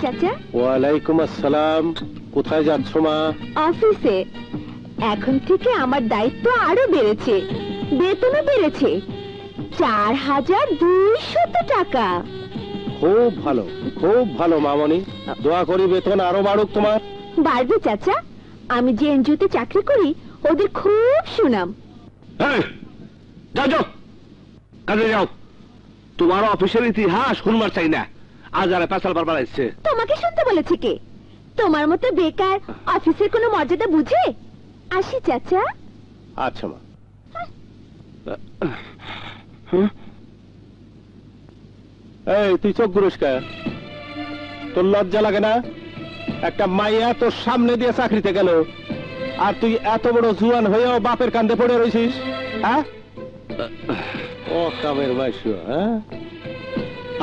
চাচা। ওয়ালাইকুম আসসালাম। কোথায় যাচ্ছ মা? অফিসে। এখন থেকে আমার দায়িত্ব আরো বেড়েছে, বেতনও বেড়েছে 4200 টাকা। খুব ভালো, খুব ভালো মামনি। দোয়া করি বেতন আরো বাড়ুক তোমার। বাড়বে চাচা, আমি যে এনজিওতে চাকরি করি ওদের খুব সুনাম। যাও যাও, কাজে যাও। তোমার অফিসের ইতিহাস শুনবার চাই না। আজ আর পেশাল বারবার আসছে। তোমাকে শুনতে বলেছে কে? তোমার মতো বেকার অফিসের কোনো মর্যাদা বুঝে? আসি চাচা। আচ্ছা মা। এই তুই চোখ পুরস্কার, তোর লজ্জা লাগে না? একটা মাইয়া তোর সামনে দিয়ে চাকরিতে গেল, আর তুই এত বড় জুয়ান হয়েও বাপের কান্দে পড়ে রয়েছিস। হ্যাঁ, ও কামের মাইশু। হ্যাঁ,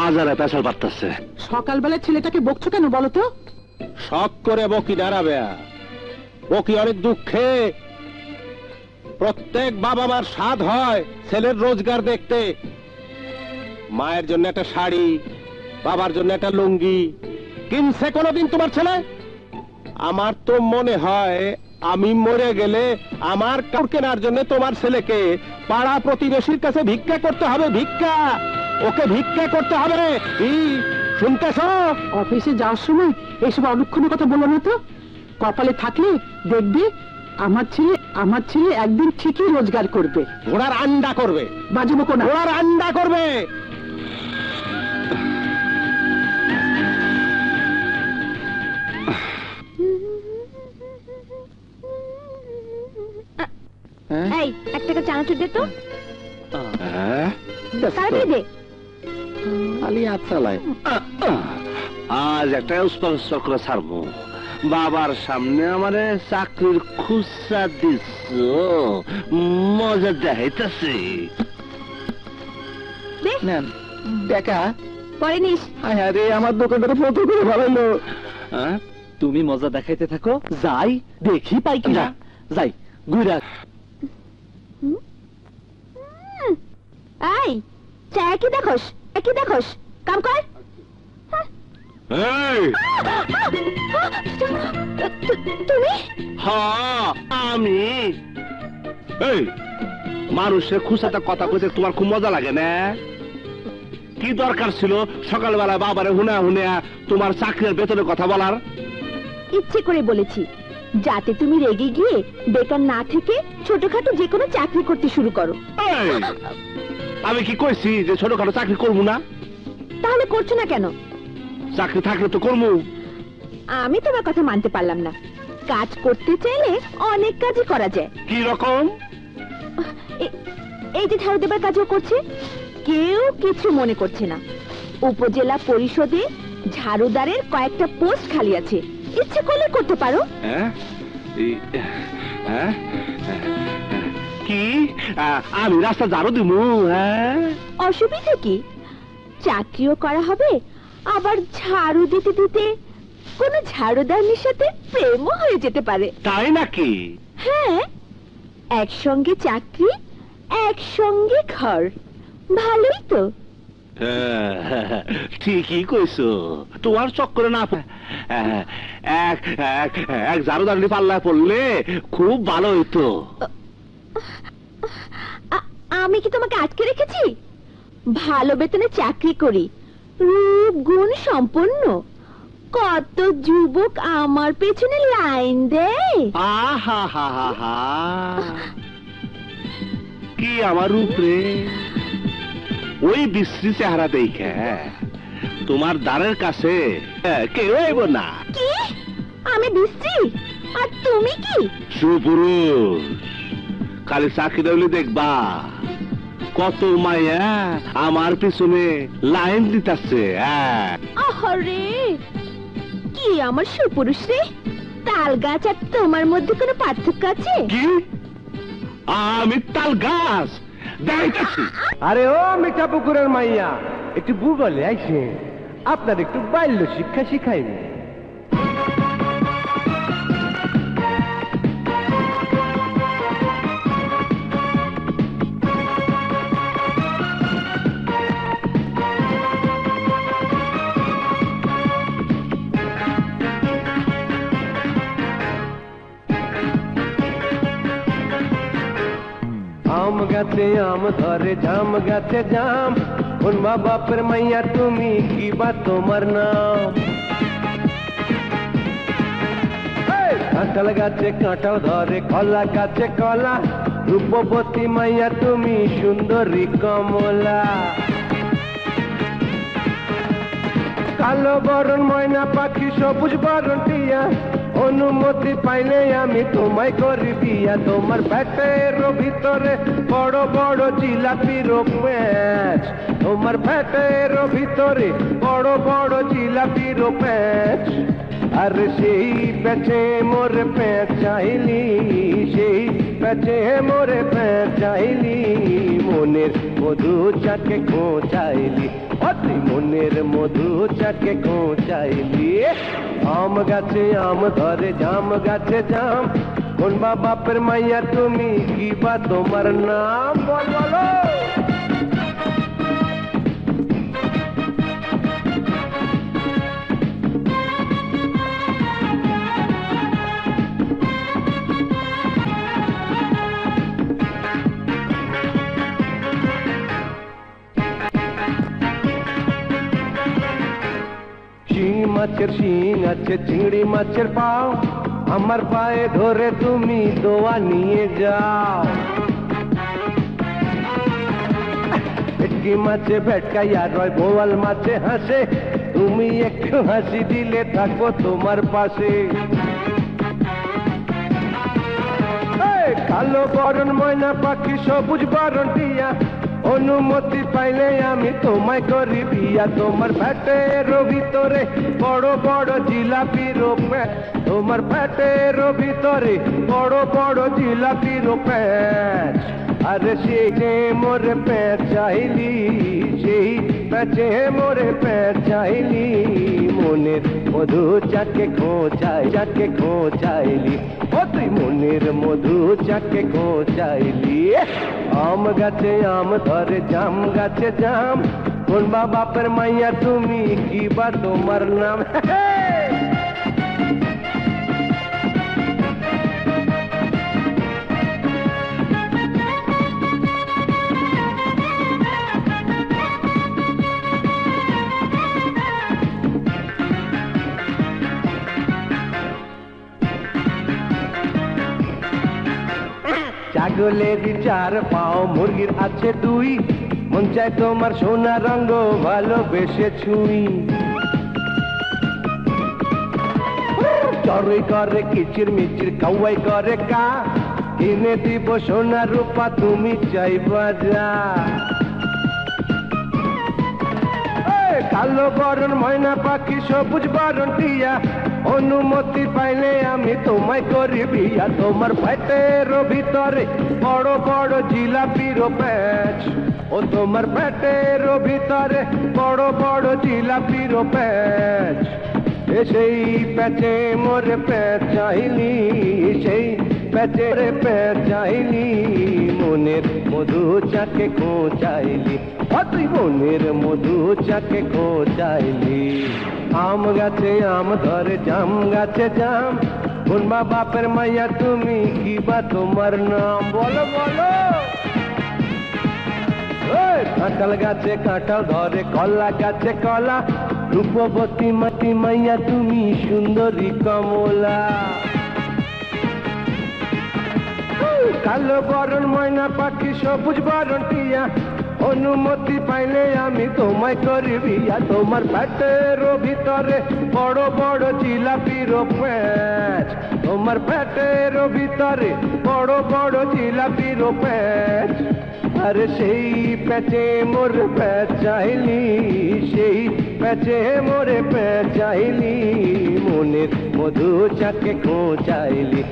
আজ আর পেশাল বাড়তেছে। সকালবেলা ছেলেটাকে বকছো কেন বলো তো? শখ করে বকি দাঁড়াবে? বকি অনেক দুঃখে। প্রত্যেক বাবা মার স্বাদ হয় ছেলের রোজগার দেখতে। মায়ের জন্য একটা শাড়ি, বাবার জন্য একটা লুঙ্গি কিনছে কোনোদিন তোমার ছেলে? আমার তো মনে হয় আমি মরে গেলে আমার কাপড় কেনার জন্য তোমার ছেলেকে পাড়া প্রতিবেশীর কাছে ভিক্ষা করতে হবে। ভিক্ষা, ওকে ভিক্ষা করতে হবে। শুনতেছ? অফিসে যাওয়ার সময় এইসব অলক্ষণের কথা বলো না তো। কপালে থাকলে দেখবে আমার ছেলে একদিন ঠিকই রোজগার করবে। ঘোড়ার আন্ডা করবে। বাজে বকো না। ঘোড়ার আন্ডা করবে। এই 1 টাকা চানাচুর দে তো। তাড়াতাড়ি দে। খালি হাত চালায়। আজ একটা স্পন্সর করে ছাড়বো। বাবার সামনে আমারে চাকরির খুচরা দিস, মজা দেখাইতেছে। দেখা পরে নিস। আরে আমার দোকানটা ফটো করে ভালো। তুমি মজা দেখাইতে থাকো, যাই দেখি পাই কিনা। যাই ঘুরা। এই চা কি দেখোস? কি দেখোস? কাম কর। তুমি? হ্যাঁ আমি। এই মানুষের খুশাতে কথা কইতে তোমার খুব মজা লাগে না? কি দরকার ছিল সকালবেলা বাবারে হুনা হুনা তোমার চাকরির বেতনের কথা বলার? ইচ্ছে করে বলেছি যাতে তুমি রেগে গিয়ে বেকার না থেকে ছোটখাটো যে কোনো চাকরি করতে শুরু করো। আমি কি কইছি যে ছোটখাটো চাকরি করবো না? তাহলে করছো না কেন? চাকরি থাকলে তো করবো। আমি তোমার কথা মানতে পারলাম না। কাজ করতে চাইলে অনেক কাজই করা যায়। কি রকম? এই যে ঝাড়ু দেবার কাজও করছে, কেউ কিছু মনে করছে না। উপজেলা পরিষদে ঝাড়ুদারের কয়েকটা পোস্ট খালি আছে, ইচ্ছে করলে করতে পারো। কি আমি রাস্তা ঝাড়ু দিমু? অসুবিধা কি? চাকরিও করা হবে, আবার ঝাড়ু দিতে দিতে কোন ঝাড়ুদারনির সাথে প্রেমও হয়ে যেতে পারে। তাই নাকি? হ্যাঁ, একসঙ্গে চাকরি, একসঙ্গে ঘর, ভালোই তো। ঠিকই কইছো। তোমার চক্করে না এক ঝাড়ুদারনি পাল্লায় পড়লে খুব ভালো হইতো। আমি কি তোমাকে আটকে রেখেছি? ভালো বেতনে চাকরি করি, রূপ গুণ সম্পন্ন, কত যুবক আমার পেছনে লাইন দেয়। আহা হা হা হা, কি আমার রূপ রে! ওই বিশ্রী চেহারা দেখে তোমার দ্বারের কাছে কেউ আইব না। কি? আমি বিশ্রী? আর তুমি কি? সুপুরুষ। খালি চাকরি হইলে দেখবা কত মায়া আমার পিছনে লাইন দিতেছে। আরে কি আমার সুপুরুষ রে! তাল গাছ আর তোমার মধ্যে কোনো পার্থক্য আছে? কি? আমি তাল গাছ দেখাইতেছি? আরে ও মিঠা পুকুরের মাইয়া, একটু ভূগোলে আইছে, আপনার একটু বাল্য শিক্ষা শিখাইবে। গাছে আম ধরে জাম গাছে জাম কোন মা বাপের মাইয়া তুমি কি বা তোমার নাম কাঁঠাল গাছে কাঁঠাল ধরে কলা গাছে কলা রূপবতী মাইয়া তুমি সুন্দরী কমলা কালো বরণ ময়না পাখি সবুজ বরণ টিয়া অনুমতি পাইলে আমি তোমায় করি বিয়া তোমার পেটের ভিতরে বড় বড় জিলাপির প্যাঁচ তোমার পেটের ভিতরে বড় বড় জিলাপির প্যাঁচ আর সেই পেছে মোরে প্যাঁচ চাইলি সেই পেছে মোরে প্যাঁচ চাইলি মনের মধু চাকে খোঁচাইলি অতি মনের মধু চাকে খোঁচাইলি আম গাছে আম ধরে জাম গাছে জাম কোন মা বাপের মাইয়া তুমি কি বা তোমার নাম বলো মাছের শিং আছে চিংড়ি মাছের পাও আমার পায়ে ধরে তুমি দোয়া নিয়ে যাও ভেটকি মাছে ভেটকাইয়া রয় বোয়াল মাছে হাসে তুমি একটু হাসি দিলে থাকবো তোমার পাশে কালো বরণ ময়না পাখি সবুজ বরণ টিয়া অনুমতি পাইলে আমি তোমায় করি বিয়া তোমার পেটের ভিতরে বড় বড় জিলাপির প্যাঁচ তোমার পেটের ভিতরে বড় বড় জিলাপির প্যাঁচ আরে সেই যে মোরে প্যাঁচ চাইলি সেই প্যাঁচে মোরে প্যাঁচ চাইলি মনের মধু চাকে খোঁচাইলি ও তুই মনের মধু চাকে খোঁচাইলি আম গাছে আম ধরে জাম গাছে জাম কোন মা বাপের মাইয়া তুমি কি বা তোমার নাম ছাগলের চার পাও মুরগির আছে দুই মন চায় তোমার সোনা রঙ ভালোবেসে ছুঁই চড়ুই করে কিচির মিচির কাউয়াই করে কা কিনে দিব সোনা রূপা তুমি চাইবা যা কালো বরণ ময়না পাখি সবুজ বরণ টিয়া অনুমতি পাইলে আমি তোমায় করি বিয়া তোমার পেটের ভিতরে বড় বড় জিলাপির প্যাঁচ ও তোমার পেটের ভিতরে বড় বড় জিলাপির প্যাঁচ সেই প্যাঁচে মোরে প্যাঁচ চাইলি সেই প্যাঁচের প্যাঁচ চাইলি মনের মধু চাকে খোঁচাইলি তুই মনের মধু চাকে খোঁচাইলি আম গাছে আম ধরে জাম গাছে জাম কোন মা বাপের মাইয়া তুমি কি বা তোমার নাম বলো বলো কাঁঠাল গাছে কাঁঠাল ধরে কলা গাছে কলা রূপবতী মাটি মাইয়া তুমি সুন্দরী কমলা কালো বরণ ময়না পাখি সবুজ বরণ টিয়া অনুমতি পাইলে আমি তোমায় করি বিয়া তোমার পেটের ভিতরে বড় বড় জিলাপির প্যাঁচ তোমার পেটের ভিতরে বড় বড় জিলাপির প্যাঁচ আরে সেই প্যাঁচে মোর প্যাঁচ চাইলি সেই প্যাঁচে মোরে প্যাঁচ চাইলি মনের মধু চাকে খোঁচাইলি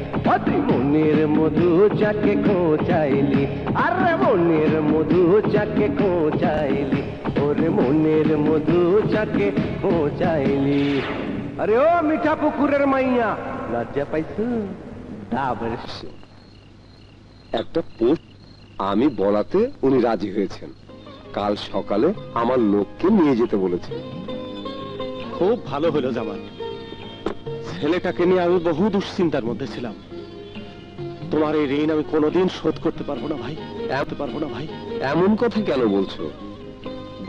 তুই মনের মধু চাকে খোঁচাইলি আরে মনের মধু চাকে খোঁচাইলি ওরে মনের মধু চাকে খোঁচাইলি আরে ও মিঠা পুকুরের মাইয়া লজ্জা পাইছো ডাবের একটা পোস্ট আমি বলাতে উনি রাজি হয়েছেন কাল সকালে আমার লোককে নিয়ে যেতে বলেছেন খুব ভালো হলো জামাই ছেলেটাকে নিয়ে আমি বহু দুশ্চিন্তার মধ্যে ছিলাম তোমার এই ঋণ আমি কোনোদিন শোধ করতে পারবো না ভাই, ভাই। এমন কথা কেন বলছো?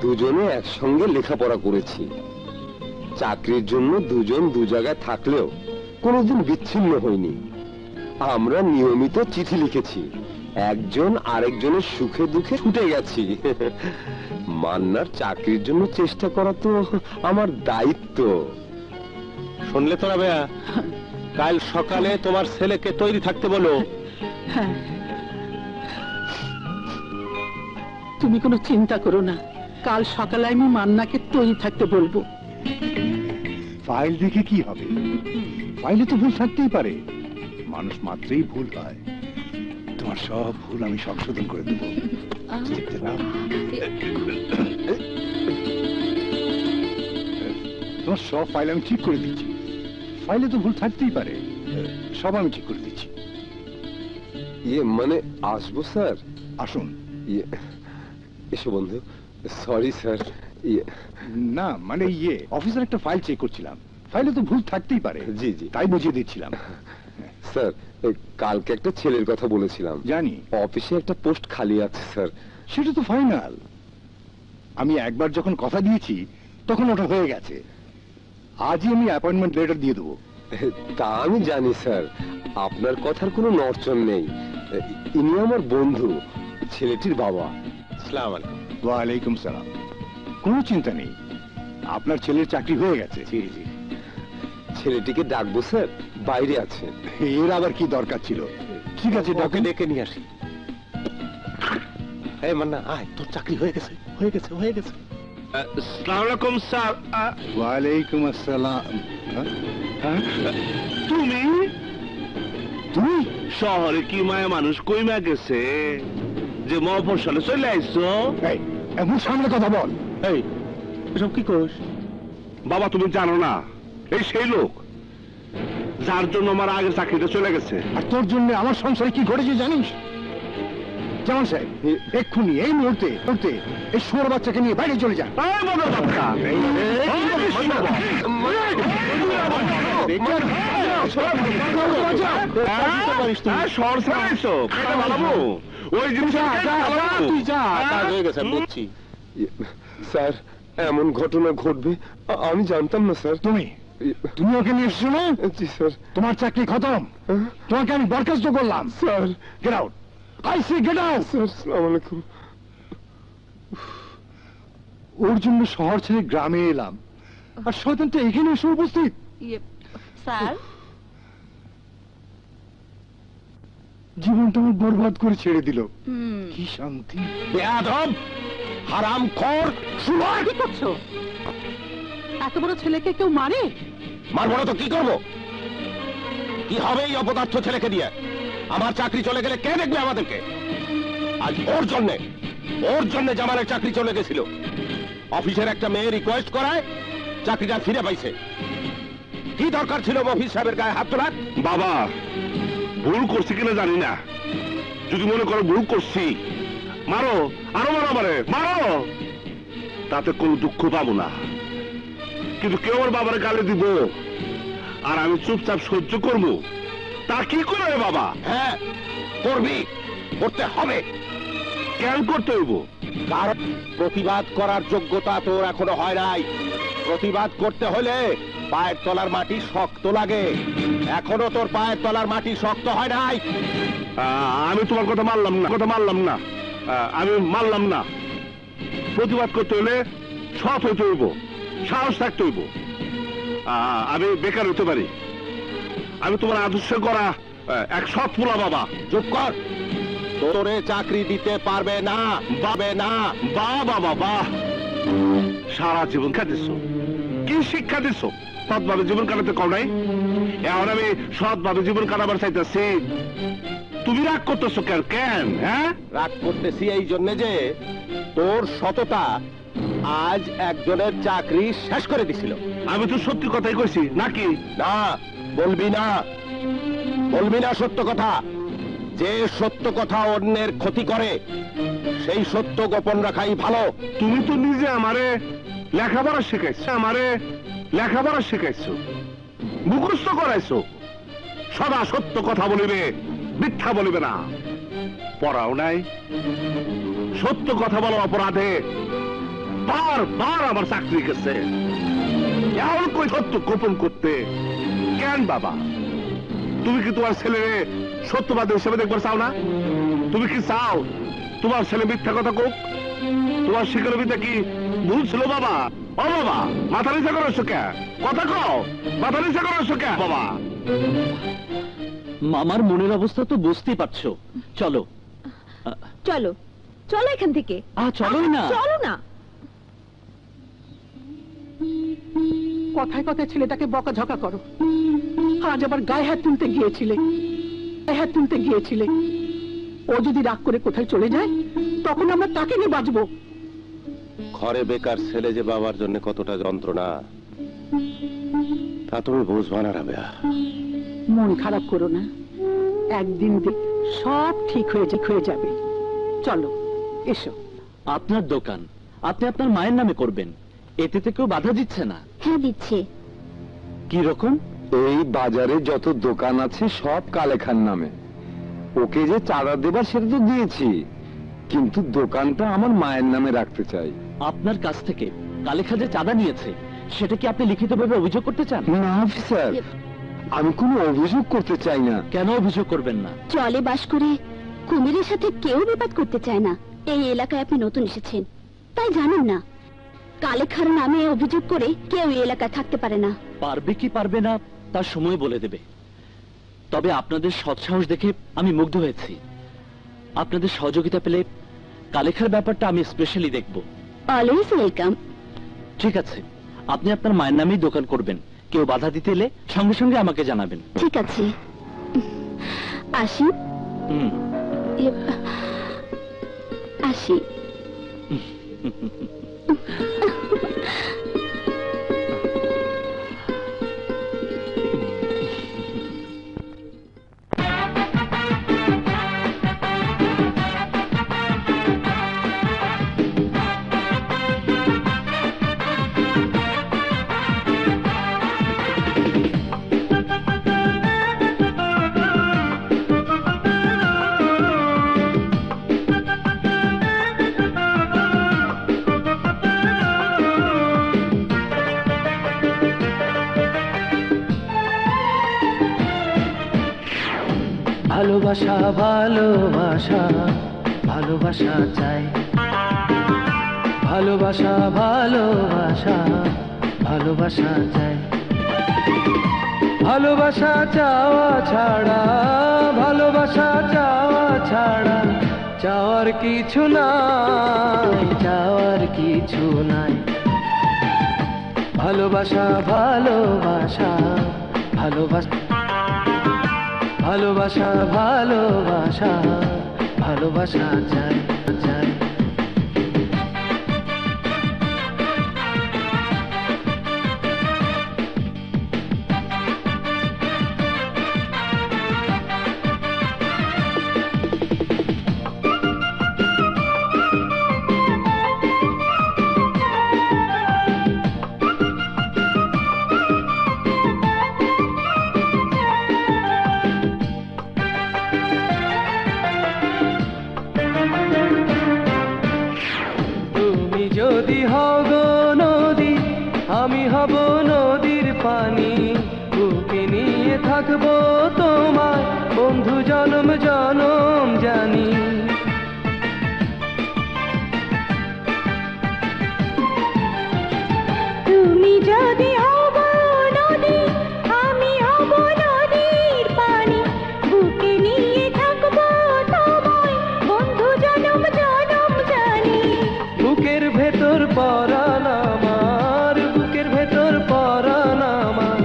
দুজনে একসঙ্গে লেখাপড়া করেছি, চাকরির জন্য দুজন দু জায়গায় থাকলেও কোনোদিন বিচ্ছিন্ন হইনি। আমরা নিয়মিত চিঠি লিখেছি, একজন আরেকজনের সুখে দুঃখে ছুটে গেছি। মান্নার চাকরির জন্য চেষ্টা করা তো আমার দায়িত্ব। শুনলে তো রাবেয়া, কাল সকালে তোমার ছেলেকে তৈরি থাকতে বলো। তুমি কোনো চিন্তা করো না, কাল সকালে আমি মান্নাকে তৈরি থাকতে বলবো। ফাইল দেখে কি হবে? ফাইলে তো ভুল থাকতেই পারে, মানুষ মাত্রই ভুল হয়। তোমার সব ভুল আমি সংশোধন করে দেবো। দেখতে নাও। তোমার সব ফাইল আমি ঠিক করে দিচ্ছি। ফাইলে তো ভুল থাকতেই পারে, সব আমি ঠিক করে দিচ্ছি। মানে আসবো স্যার? আসুন। এসো বন্ধু। Sorry sir. না মানে অফিসের একটা ফাইল চেক করছিলাম, ফাইলে তো ভুল থাকতেই পারে। জি জি, তাই বুঝিয়ে দিচ্ছিলাম। স্যার কালকে একটা ছেলের কথা বলেছিলাম, জানি। অফিসে একটা পোস্ট খালি আছে স্যার। সেটা তো ফাইনাল। আমি একবার যখন কথা দিয়েছি তখন ওটা হয়ে গেছে। আজই আমি অ্যাপয়েন্টমেন্ট লেটার দিয়ে দেবো। তা আমি জানি স্যার, আপনার কথার কোনো নড়চড় নেই। ইনি আমার বন্ধু, ছেলেটির বাবা। আসসালামু আলাইকুম। ওয়ালাইকুম সালাম। কোনো চিন্তা নেই, আপনার ছেলের চাকরি হয়ে গেছে। জি জি। ছেলেটিকে ডাকবো স্যার? বাইরে আছে। এর আবার কি দরকার ছিল? ঠিক আছে, ওকে ডেকে নিয়ে আসি। এই মান্না, আয়, তোর চাকরি হয়ে গেছে, হয়ে গেছে, হয়ে গেছে। আসসালামু আলাইকুম স্যার। ওয়ালাইকুম আসসালাম। তুমি তুমি শহরে কি মায়া মানুষ কইমা গেছে যে মফস্বলে চলে আইছো? এই, এমন সামনে কথা বল। এই এসব কি করিস? বাবা তুমি জানো না, এই সেই লোক যার জন্য আমার আগের চাকরিটা চলে গেছে। আর তোর জন্য আমার সংসারে কি ঘটেছে জানিস? জামান সাহেব, এক্ষুনি এই মুহূর্তে এই শুয়োর বাচ্চাকে নিয়ে বাইরে চলে যা। ওই জিনিস তুই যা, কাজ হয়ে গেছে, বুঝছি। স্যার এমন ঘটনা ঘটবে আমি জানতাম না স্যার। তুমি ওকে নিয়ে এসছো না? জি স্যার। তোমার চাকরি খতম, তোমাকে আমি বরখাস্ত করলাম। Sir get out, I say get out. Sir আসসালামু আলাইকুম। ওর জন্য শহর ছেড়ে গ্রামে এলাম, আর শয়তানটা এখানে এসে উপস্থিত। স্যার, জীবনটা আমার বরবাদ করে ছেড়ে দিল। কি শান্তি। বেয়াদব, হারামখোর। কি করছো? এত বড় ছেলেকে কেউ মারে? মারবো না তো কি করবো? কি হবে এই অপদার্থ ছেলেকে দিয়ে? আমার চাকরি চলে গেলে কে দেখবে আমাদেরকে? আজ ওর জন্য জামালের চাকরি চলে গেছিল। অফিসের একটা মেয়ে রিকোয়েস্ট করায় চাকরিটা ফিরে পাইছে। কি দরকার ছিল অফিস সাহেবের গায়ে হাত তোলার? বাবা ভুল করছি কিনা জানি না, যদি মনে করো ভুল করছি, মারো, আরো মারো, মারো, তাতে কোনো দুঃখ পাবো না। কিন্তু কেউ আমার বাবার গালে দিব আর আমি চুপচাপ সহ্য করবো, তা কি করে বাবা? হ্যাঁ করবি, করতে হবে। কেন করতে হইব? কারণ প্রতিবাদ করার যোগ্যতা তোর এখনো হয় নাই। প্রতিবাদ করতে হলে পায়ের তলার মাটি শক্ত লাগে। এখনো তোর পায়ের তলার মাটি শক্ত হয় নাই। আমি তোমার কথা মানলাম না, আমি মানলাম না। প্রতিবাদ করতে হলে সৎ হইতে হইব, সাহস থাকতে হইব। আমি বেকার হতে পারি, আমি তোমার আদর্শ করা এক সৎ পোলা। বাবা চুপ কর, তোরে চাকরি দিতে পারবে না, পাবে না। বাবা বাবা সারা জীবন খাটিস, কি শিক্ষা দিস? সৎভাবে জীবন কাটাতে কও নাই, এখন আমি সৎভাবে জীবন কাটাবার চাইতেছি। তুমি রাগ করতেছো কেন? হ্যাঁ, রাগ করতেছি এই জন্য যে তোর সততা আজ একজনের চাকরি শেষ করে দিছিল। আমি তো সত্যি কথাই কইছি নাকি? না, বলবি না সত্য কথা। যে সত্য কথা অন্যের ক্ষতি করে সেই সত্য গোপন রাখাই ভালো। তুমি তো নিজে আমারে লেখাপড়া শেখাইছো, মুখস্থ করাইছো। সদা সত্য কথা বলিবে, মিথ্যা বলিবে না। পড়াও নাই, সত্য কথা বলো অপরাধে বারবার আমার চাকরি গেছে। এখন কই সত্য গোপন করতে কেন বাবা? তুমি কি তোমার ছেলেরে সত্যবাদী হিসেবে দেখবার চাও না? তুমি কি চাও তোমার ছেলে মিথ্যা কথা কোক? তোমার শিক্ষাবিদ্যা কি ভুল ছিল বাবা? ও বাবা, মাথা নিচা করো কে? কথা কও, মাথা নিচা করো কে বাবা? মামার মনের অবস্থা তো বুঝতেই পারছো। চলো চলো চলো এখান থেকে। চলোই না। চলো না। কথায় কথায় ছেলেটাকে বকাঝকা করো। আজ আবার গায়ে হাত তুলতে গিয়েছিলে। ও যদি রাগ করে কোথায় চলে যায় তখন আমরা তাকে নিয়ে বাঁচবো। ঘরে বেকার ছেলে যে বাবার জন্য কতটা যন্ত্রণা তা তুমি বুঝবা না রাবেয়া। মন খারাপ করো না, একদিন সব ঠিক হয়ে যাবে। চলো এসো। আপনার দোকান আপনি আপনার মায়ের নামে করবেন, এতে তো কেউ বাধা দিচ্ছে না। হ্যাঁ দিচ্ছে। কি রকম? এই বাজারে যত দোকান আছে সব কালেখার নামে। ওকে যে চাঁদা দেবার সেটা তো দিয়েছি, কিন্তু দোকানটা আমার মায়ের নামে রাখতে চাই। আপনার কাছ থেকে কালেখা যে চাঁদা নিয়েছে সেটা কি আপনি লিখিতভাবে অভিযোগ করতে চান? না অফিসার, আমি কোনো অভিযোগ করতে চাই না। কেন অভিযোগ করবেন না? জলে বাস করে কুমিরের সাথে কেউ বিবাদ করতে চায় না। এই এলাকায় আপনি নতুন এসেছেন তাই জানেন না, কালেখার নামে অভিযোগ করে কেউ এই এলাকায় থাকতে পারে না। পারবে কি পারবে না তার সময় বলে দেবে। তবে আপনাদের সৎসাহস দেখে আমি মুগ্ধ হয়েছি। আপনাদের সহযোগিতা পেলে কালেখার ব্যাপারটা আমি স্পেশালি দেখব। Always welcome. ঠিক আছে, আপনি আপনার মায়ের নামেই দোকান করবেন। কেউ বাধা দিতে এলে সঙ্গে সঙ্গে আমাকে জানাবেন। ঠিক আছে, আসি। আসি। ভালোবাসা ভালোবাসা ভালোবাসা চাই, ভালোবাসা ভালোবাসা ভালোবাসা চাই। ভালোবাসা চাওয়া ছাড়া, ভালোবাসা চাওয়া ছাড়া, চাওয়ার কিছু নাই, চাওয়ার কিছু নাই। ভালোবাসা ভালোবাসা ভালোবাসা ভালোবাসা ভালোবাসা ভালোবাসা চাই চাই। যদি হও গো নদী, আমি হব নদীর পানি, বুকে নিয়ে থাকবো তোমায় বন্ধু জনম জনম জানি। তুমি যদি হব নদী, আমি হব নদীর পানি, বুকে নিয়ে থাকবো তোমায় বন্ধু জনম জনম জানি। বুকের ভেতর পরাণ আমার, বুকের ভেতর পরাণ আমার,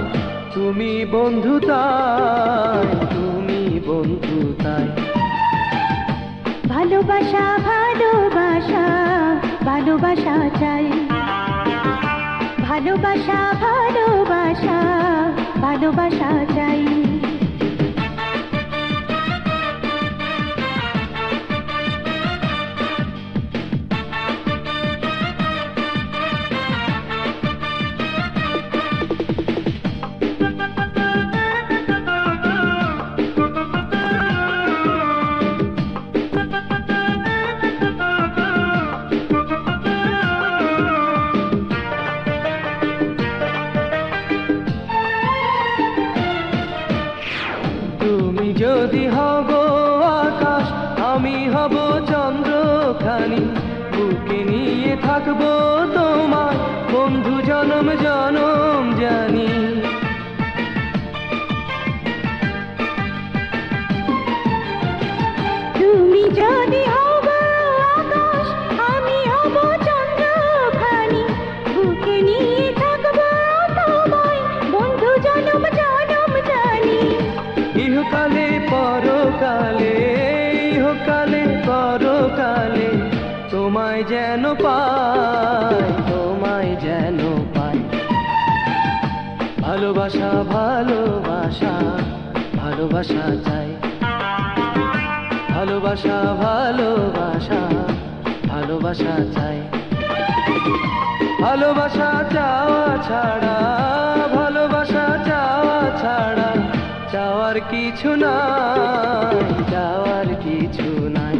তুমি বন্ধু তাই, তুমি বন্ধু তাই। ভালোবাসা ভালোবাসা ভালোবাসা চাই, ভালোবাসা ভালোবাসা ভালোবাসা চাই। যদি হব আকাশ আমি হব চন্দ্রখানি বুকে নিয়ে থাকবো তোমায় বন্ধু জনম জনম জানি তুমি যদি হব আকাশ আমি হব চন্দ্রখানি বুকে নিয়ে থাকবো তোমায় বন্ধু জনম জনম জানি ইহকালে পরকালে ইহকালে পরকালে তোমায় যেন পাই তোমায় যেন পাই ভালোবাসা ভালোবাসা ভালোবাসা চাই ভালোবাসা ভালোবাসা ভালোবাসা চাই ভালোবাসা চাওয়া ছাড়া ভালোবাসা চাওয়া ছাড়া চাওয়ার কিছু নাই চাওয়ার কিছু নাই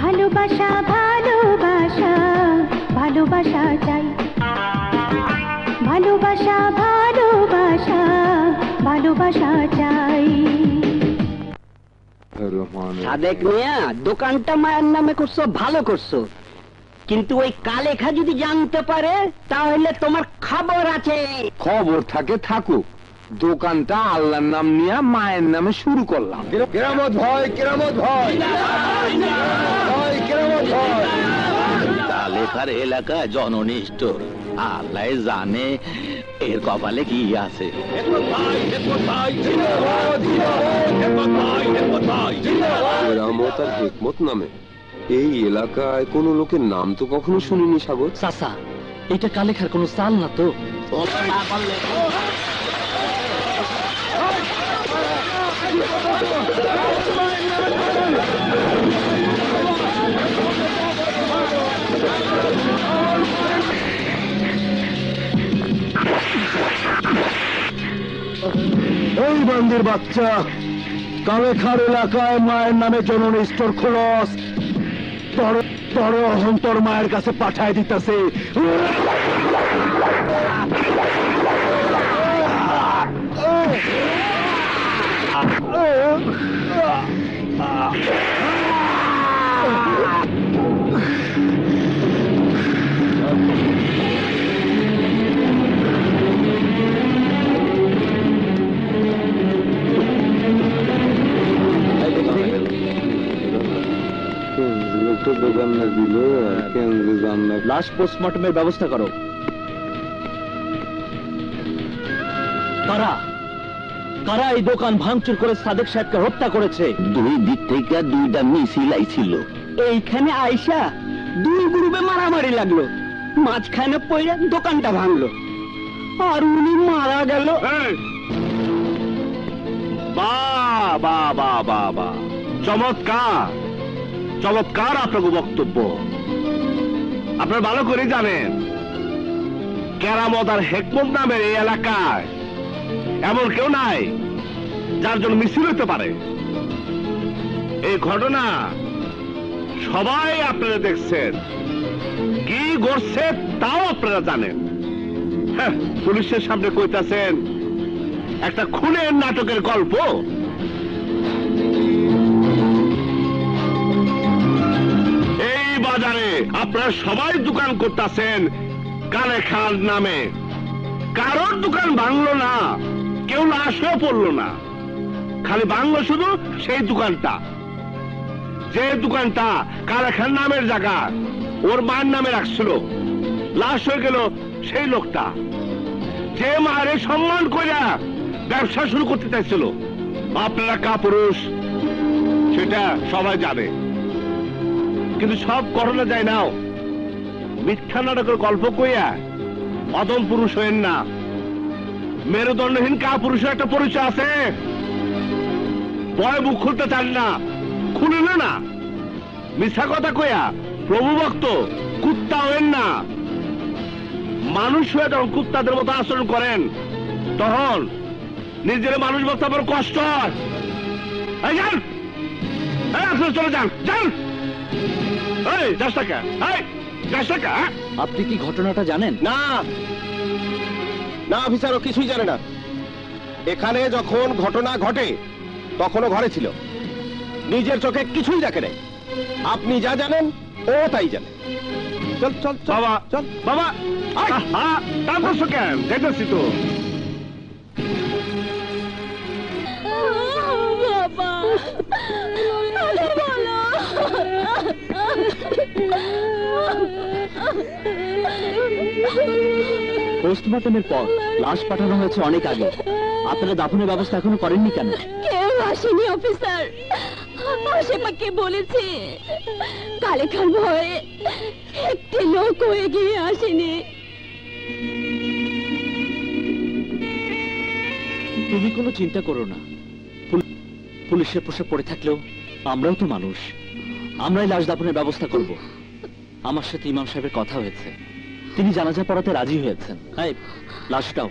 ভালোবাসা ভালোবাসা ভালোবাসা চাই ভালোবাসা ভালোবাসা ভালোবাসা চাই সাদেক মিয়া দোকানটা মায়ের নামে করছো ভালো করছো কিন্তু ওই কালেখা যদি জানতে পারে তাহলে তোমার খবর আছে খবর থাকে থাকুক, দোকানটা আল্লাহর নাম নিয়ে মায়ের নামে শুরু করলাম। কেরামত ভয়, কেরামত ভয়, কেরামত ভয়। কালেখার এলাকা জননিষ্ঠ, আল্লাহ জানে এর কপালে কি আছে। কেরামত আর হিকমত নামে এই এলাকায় কোন লোকের নাম তো কখনো শুনিনি সাগর। চাচা, এটা কালেখার কোনো চাল না তো? এই বান্দির বাচ্চা, কালেখার এলাকায় মায়ের নামে জননী স্টোর খোলস, তোর অহন্তর মায়ের কাছে পাঠায় দিতেছে। লাশ পোস্টমর্টমের ব্যবস্থা করো। কারা কারা এই দোকান ভাঙচুর করে সাদেক সাহেবকে হত্যা করেছে? দুই দিক থেকে দুইটা মিছিল আইছিল, এইখানে আইসা দুই গ্রুপে মারামারি লাগলো, মাঝখানে পড়ে দোকানটা ভাঙলো আর উনি মারা গেল। বাহ বাহ বাহ বাহ বাহ, চমৎকার চমৎকার আপনাকে বক্তব্য। আপনারা ভালো করে জানেন কেরামত আর হেকমত নামের এই এলাকায় এমন কেউ নাই যার জন্য মিছিল হতে পারে। এই ঘটনা সবাই আপনারা দেখছেন, কি ঘটছে তাও আপনারা জানেন। হ্যাঁ, পুলিশের সামনে কইতাছেন একটা খুনের নাটকের গল্প। এই বাজারে আপনারা সবাই দোকান করতেছেন কালেখার নামে, কারোর দোকান ভাঙলো না, কেউ লাশও পড়লো না, খালি ভাঙলো শুধু সেই দোকানটা, যে দোকানটা কালেখার নামের জায়গা ওর মায়ের নামে রাখছিল। লাশ হয়ে গেল সেই লোকটা যে মায়ের সম্মান করিয়া ব্যবসা শুরু করতে চাইছিল। আপনারা কাপুরুষ সেটা সবাই জানে, কিন্তু সব করোনা যায় নাও। মিথ্যা নাটকের গল্প কইয়া অদম পুরুষ হইেন না। মেরুদণ্ডহীন কাপুরুষের একটা পরিচয় আছে। ভয় মুখ খুলতে চান না, খুলিল না। মিথ্যা কথা কইয়া প্রভু ভক্ত কুত্তা হইেন না। মানুষ হয়ে যখন কুত্তাদের মতো আচরণ করেন তখন নিজের মানুষ বলতে আমার কষ্ট হয়। যান, আপনারা চলে যান, যান। আপনি কি ঘটনাটা জানেন? না না অফিসার, ও কিছুই জানে না। এখানে যখন ঘটনা ঘটে তখনও ঘরে ছিল, নিজের চোখে কিছুই দেখে নাই। আপনি যা জানেন ও তাই জানে। চল চল চল বাবা চল বাবা, আয়। কাম করছো কেন? দেখতেছি তো। বাবা আরে বলো। পোস্টমর্টমের পর লাশ পাঠানো হয়েছে অনেক আগে। আপনারা দাফনের ব্যবস্থা এখনো করেননি কেন? কেউ আসেনি অফিসার, আশেপাকে বলেছে কালেখার ভয়ে একটি লোক হয়ে গিয়ে আসেনি। তুমি কোনো চিন্তা করো না, পুলিশের পোশাক পরে থাকলেও আমরাও তো মানুষ, আমরাই লাশ দাফনের ব্যবস্থা করব। আমার সাথে ইমাম সাহেবের কথা হয়েছে, তিনি জানাজা পড়াতে রাজি হয়েছেন। হ্যাঁ, লাশটাও।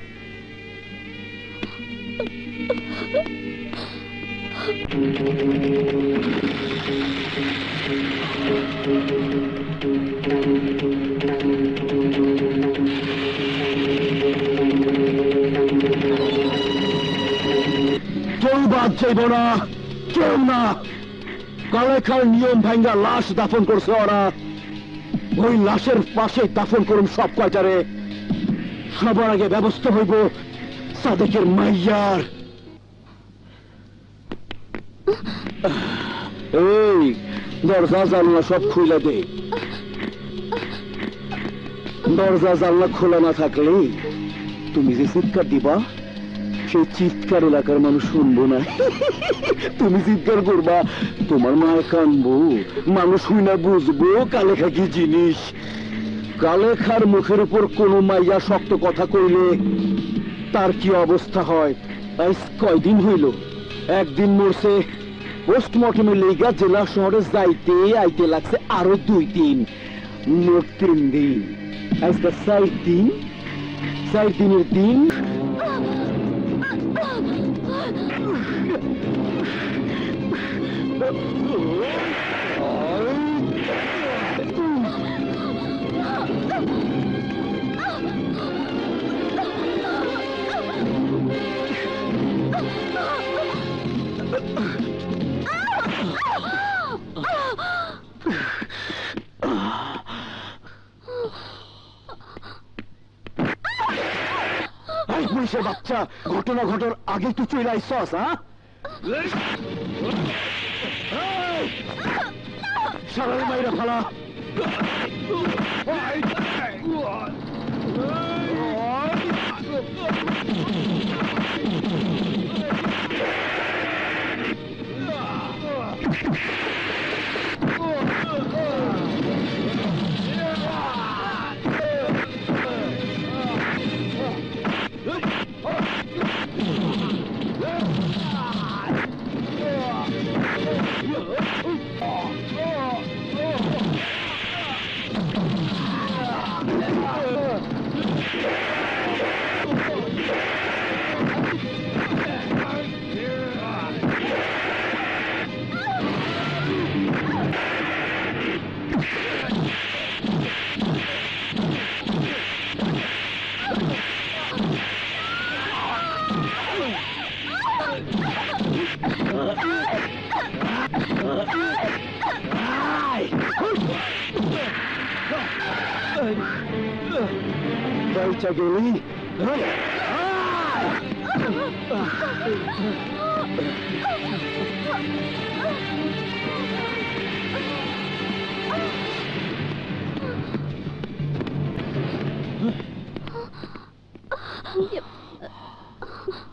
কেউ বাদ যাইব না, কেউ না। কালেখার নিয়ম ভাঙ্গা লাশ দাফন করছে ওরা। ওই লাশের পাশে দাফন করুন সব কয়টারে। সবার আগে ব্যবস্থা হইব সাদেকের মাইয়ার। এই দরজা জানলা সব খুলে দে। দরজা জানলা খোলা না থাকলে তুমি যে চিৎকার দিবা, সেই চিৎকার এলাকার মানুষ শুনবো না। তুমি চিৎকার করবা, তোমার মায় কানবো, মানুষ শুই না বুঝবো কালেখা কি জিনিস। কালেখার মুখের উপর কোন মাইয়া শক্ত কথা কইলে তার কি অবস্থা হয়। আজ কয়দিন হইল, একদিন মরছে। পোস্টমর্টমের লেগা জেলা শহরে যাইতে আইতে লাগছে আরো 2 দিন, মোট 3 দিন। আজকে 4 দিন, 4 দিনের দিন। পুলিশের বাচ্চা, ঘটনা ঘটার আগে তুই চলে আইসস? সারা মাইরা ফালা। বাইচা গেলি?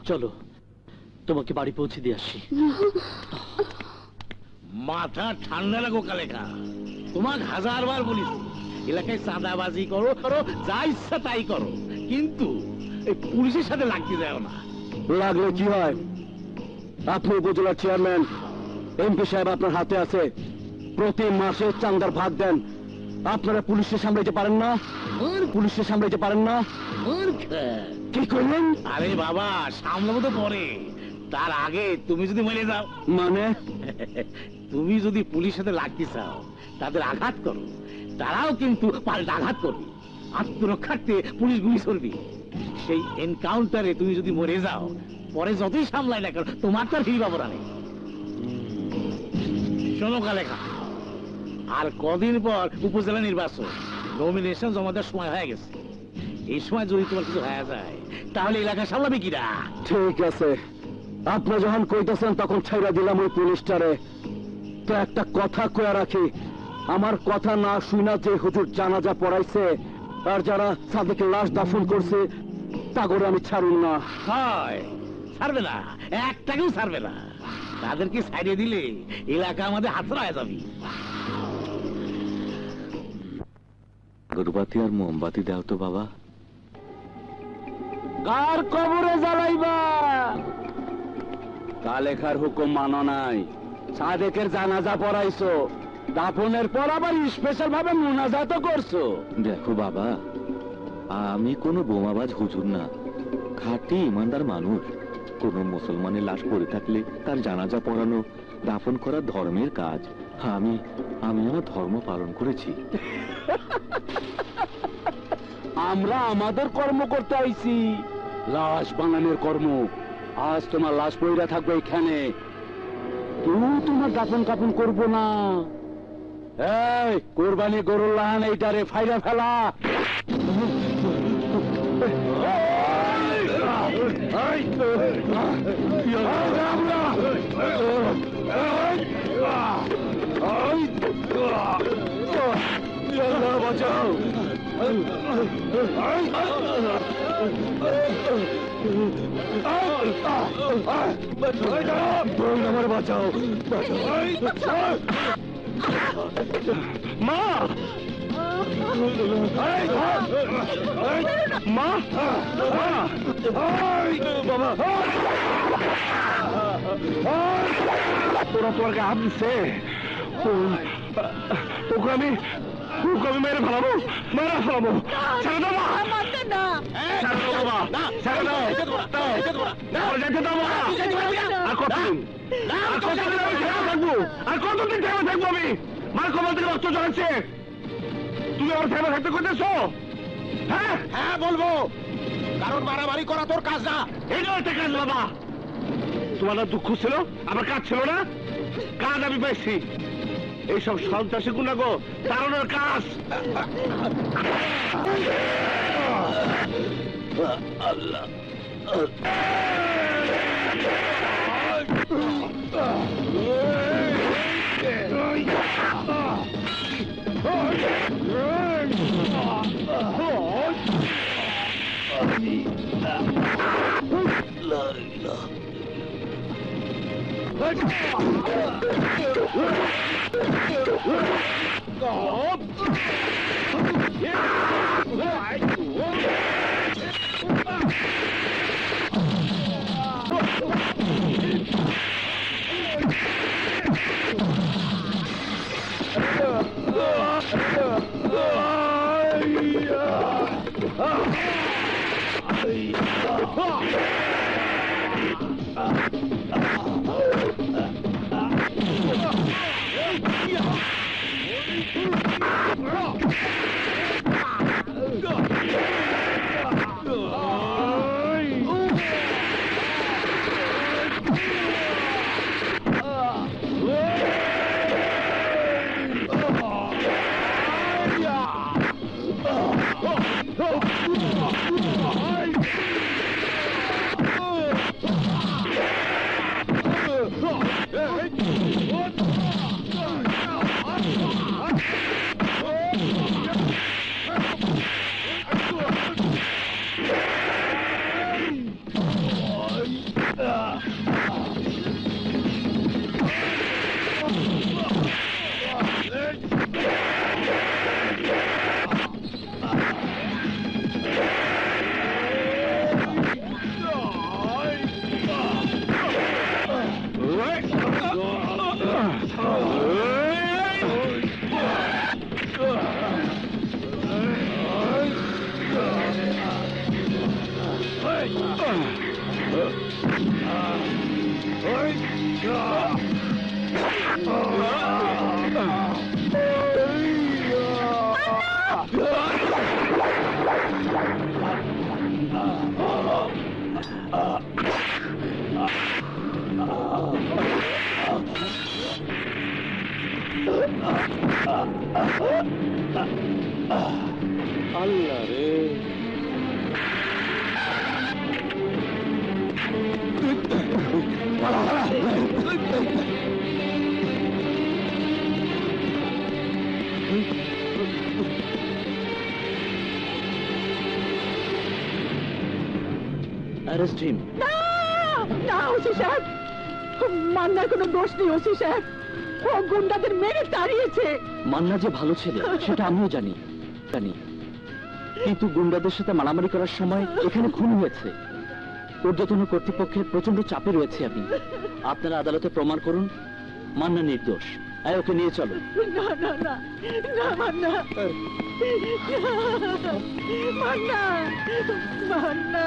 চলো, তোমাকে বাড়ি পৌঁছে দিয়ে আসি। মাথা ঠান্ডা লাগো কালেখা, তোমাকে 1000 বার বলিস এলাকায় চাঁদাবাজি করো, যা ইচ্ছা তাই করো, কিন্তু এই পুলিশের সাথে লাগতে যাও না। লাগলে কি হয়? আপনি উপজেলার চেয়ারম্যান, এমপি সাহেব আপনার হাতে আছে, প্রতি মাসে চাঁদার ভাগ দেন। আপনারা পুলিশকে সামলাইতে পারেন না? পুলিশকে সামলাইতে পারেন না? কি করলেন? আরে বাবা, সামলাবো তো পরে, তার আগে তুমি যদি মরে যাও। মানে তুমি যদি পুলিশের সাথে লাগতে চাও, তাদের আঘাত করো, তারাও কিন্তু পাল্টা আঘাত করবে। আত্মরক্ষার্থে পুলিশ গুলি করবে। সেই এনকাউন্টারে তুমি যদি মরে যাও, পরে যতই সামলাই না কেন, তোমার তো আর হিরি বাবরা নেই। শোনো কালেখা, আর কদিন পর উপজেলা নির্বাচন, নমিনেশন জমা দেওয়ার সময় হয়ে গেছে। এই সময় যদি তোমার কিছু হয়ে যায় তাহলে এলাকা সামলাবে কিরা? ঠিক আছে, আপনি যখন কইতেছেন তখন ছাইরা দিলাম ওই পুলিশটারে। তো একটা কথা কয়ে রাখি, আমার কথা না শুনা যে হুজুর জানাজা পড়াইছে আর যারা সাদেকের লাশ দাফন করছে তা করে আমি ছাড়ুন না। হয় ছাড়বে না, একটাকেও ছাড়বে না। তাদেরকে ছাড়িয়ে দিলে এলাকা আমাদের হাতছাড়া হয়ে যাবে। গরুবাতি আর মোমবাতি দাও তো বাবা। কার কবরে জ্বালাইবা? কালেখার হুকুম মানো নাই, সাদেকের জানাজা পড়াইছো, দাফনের পর আবার স্পেশাল ভাবে মুনাজাতও করছো। দেখো বাবা, আমি কোনো বোমাবাজ হুজুর না, খাঁটি ইমানদার মানুষ। কোন মুসলমানের লাশ পড়ে থাকলে তার জানাজা পড়ানো, দাফন করা ধর্মের কাজ। আমি আমার ধর্ম পালন করেছি। আমরা আমাদের কর্ম করতে আইছি, লাশ বানানোর কর্ম। আজ তোমার লাশ পইরা থাকবে এখানে, কেউ তোমার দাফন কাপন করবো না। এই কোরবানি গরুর লাহান এইটারে ফাইরা ফেলা। বাঁচাও, আমার বাঁচাও, মা, মা, বাবা, তোরা তোর হাত দিচ্ছে, তোকে আমি মেরে ফেলাবো, ছেড়ে দাও মা, ছেড়ে দাও বাবা, ছেড়ে দাও, যেতে দাও বাবা। আর কতদিন থেমে থাকবো আমি? মার কপাল থেকে রক্ত জড়াচ্ছে, তুমি আমার থেমে থাকতে করতেছো? হ্যাঁ হ্যাঁ বলবো, কারণ মারামারি করা তোর কাজ না। এইটাও একটা কাজ বাবা। তোমার না দুঃখ ছিল, আমার কাজ ছিল না? কাজ আমি পাইছি। এইসব সন্ত্রাসী গুণাগো তাড়ানোর কাজ। আল্লাহ আল্লাহ রে, অ্যারেস্ট হিম। না না ওসি সাহেব, মান্নার কোনো দোষ নেই ওসি সাহেব, ও গুন্ডাদের মেরে তাড়িয়েছে। মান্না যে ভালো ছেলে সেটা আমিও জানি জানি, কিন্তু গুন্ডাদের সাথে মারামারি করার সময় এখানে খুন হয়েছে। ঊর্ধ্বতন কর্তৃপক্ষের প্রচন্ড চাপে রয়েছে আমি। আপনারা আদালতে প্রমাণ করুন মান্না নির্দোষ। ওকে নিয়ে চলো। না না না না মান্না, মান্না মান্না